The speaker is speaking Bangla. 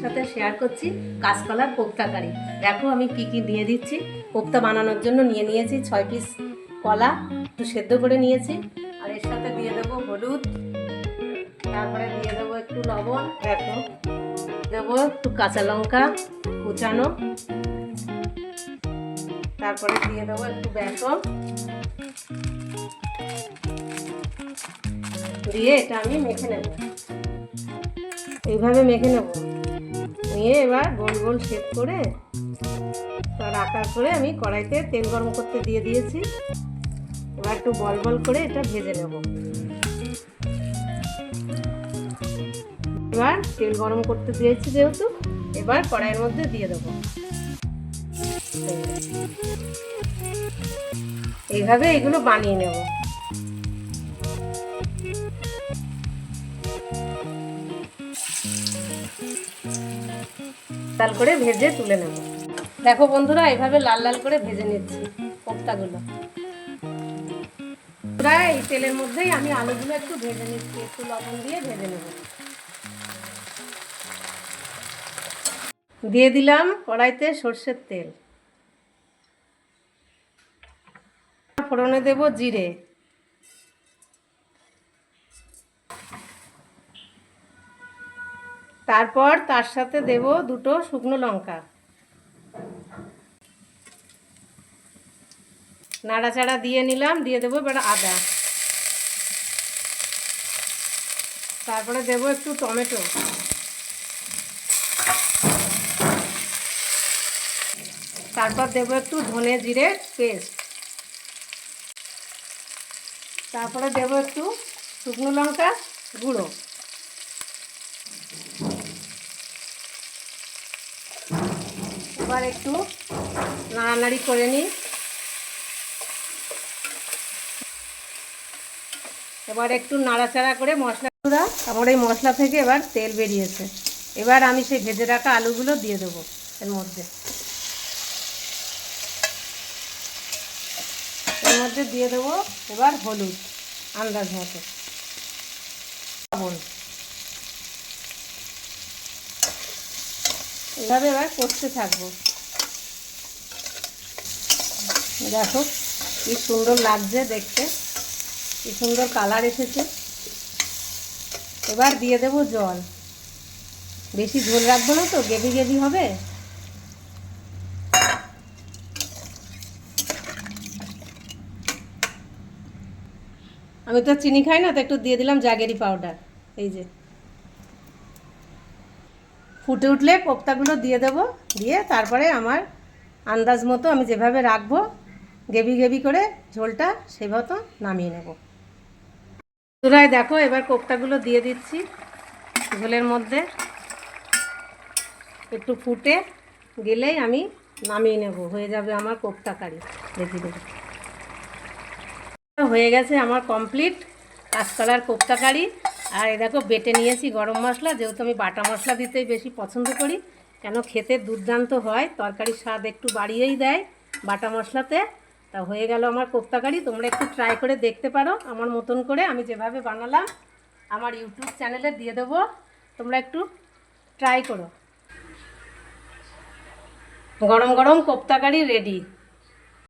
সাথে শেয়ার করছি কাঁচকলার কোপ্তা কারি। দেখো আমি কি কি দিয়ে দিচ্ছি। কোপ্তা বানানোর জন্য নিয়ে নিয়েছি 6 পিস কলা, একটু সেদ্ধ করে নিয়েছি। আর এর সাথে দিয়ে দেবো হলুদ, তারপরে দিয়ে দেবো একটু লবণ, দেখো দেবো একটু কাঁচা লঙ্কা কুচানো, তারপরে দিয়ে দেবো একটু বেসন, দিয়ে এটা আমি মেখে নেব। এইভাবে মেখে নেব, নিয়ে এবার গোল গোল শেপ করে তার আকার করে আমি কড়াইতে তেল গরম করতে দিয়ে দিয়েছি। এবার একটু বল বল করে এটা ভেজে নেব। এবার তেল গরম করতে দিয়েছি যেহেতু, এবার কড়াইয়ের মধ্যে দিয়ে দেব। এইভাবে এগুলো বানিয়ে নেব। লাল করে ভেজে তুলে নেব। দেখো বন্ধুরা, এইভাবে লাল লাল করে ভেজে নিচ্ছি কোপ্তাগুলো। প্রায় এই তেলের মধ্যেই আমি আলুগুলো একটু ভেজে নিচ্ছি, একটু লবণ দিয়ে ভেজে নেব। দিয়ে দিলাম কড়াইতে সর্ষের তেল, ফোড়নে দেব জিরে, তারপর তার সাথে দেব দুটো শুকনো লঙ্কা, নাড়াচাড়া দিয়ে নিলাম। দিয়ে দেবো এবার আদা, তারপরে দেব একটু টমেটো, তারপর দেব একটু ধনে জিরে পেস্ট, তারপরে দেব একটু শুকনো লঙ্কা গুঁড়ো, এবার একটু নাড়ানাড়ি করে নিই। এবার একটু নাড়াচাড়া করে মশলাগুলো, আমার এই মশলা থেকে এবার তেল বেরিয়েছে। এবার আমি সেই ভেজে রাখা আলুগুলো দিয়ে দেবো এর মধ্যে। এর মধ্যে দিয়ে দেবো এবার হলুদ আন্দাজ মতো, লবণ। এভাবে এবার কষতে থাকবো। দেখো কি সুন্দর লাগছে দেখতে, কি সুন্দর কালার এসেছে। এবার দিয়ে দেবো জল, বেশি ঝোল রাখবো না তো, গ্রেভি গ্রেভি হবে। আমি তো চিনি খাই না, তো একটু দিয়ে দিলাম জাগেরি পাউডার। এই যে ফুটে উঠলে কোপ্তাগুলো দিয়ে দেবো, দিয়ে তারপরে আমার আন্দাজ মতো আমি যেভাবে রাখবো গ্রেভি গ্রেভি করে ঝোলটা সেভাবে নামিয়ে নেব। চুলায় দেখো এবার কোপ্তাগুলো দিয়ে দিচ্ছি ঝোলের মধ্যে। একটু ফুটে গেলেই আমি নামিয়ে নেব, হয়ে যাবে আমার কোপ্তা কারি। দেখি দেখি হয়ে গেছে আমার কমপ্লিট কাঁচকলার কোপ্তা কারি। আর এই দেখো বেটে নিয়েছি গরম মশলা, যেহেতু আমি বাটা মশলা দিতেই বেশি পছন্দ করি, কেন খেতে দুর্দান্ত হয়, তরকারির স্বাদ একটু বাড়িয়েই দেয় বাটা মশলাতে। তা হয়ে গেল আমার কোপ্তা কারি। তোমরা একটু ট্রাই করে দেখতে পারো আমার মতন করে, আমি যেভাবে বানালাম আমার ইউটিউব চ্যানেলে দিয়ে দেবো, তোমরা একটু ট্রাই করো। গরম গরম কোপ্তা কারি রেডি।